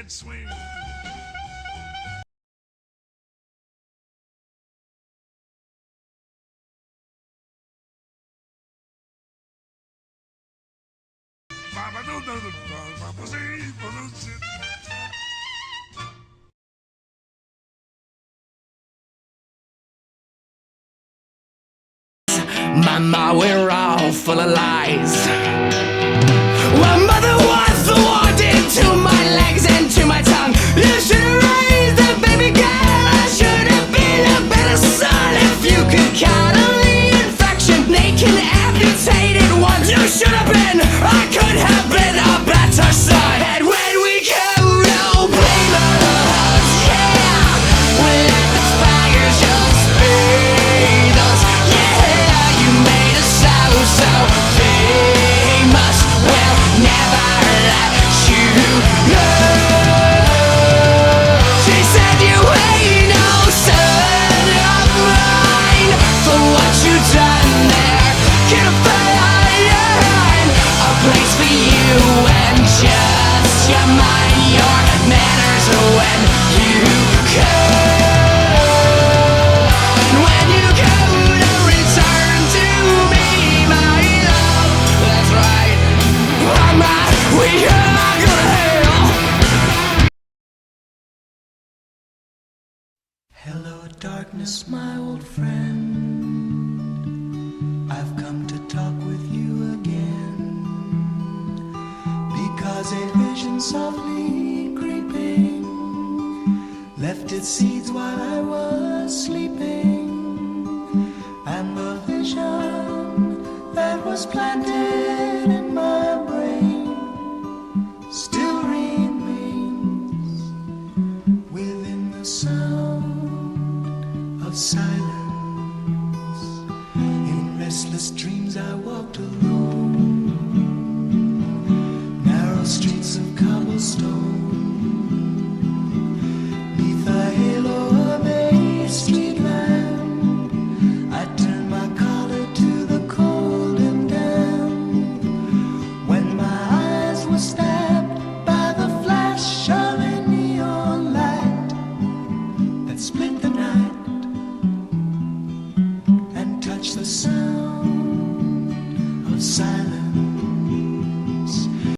can't swing. Mama, we're all full of lies. Well, mother was the one into my legs and to my tongue. You should have raised a baby girl. I should have been a better son. If you could count on the infection, naked, amputated ones, you should have been. I could have been a better son. And when we go to blame us, yeah, we let the fires just feed us. Yeah, you made us so famous. We'll never let you go. She said you ain't no son of mine for what you done there. Can't find a place for you and just your mind, your manners when you go. When you go to return to me, my love, that's right. Mama, we are gonna hell. Hello, darkness, my old friend. I've come to talk with you again, because a vision softly creeping left its seeds while I was sleeping, and the vision that was planted in my brain still remains within the sound of silence. In restless dreams I walked alone, narrow streets of cobblestone,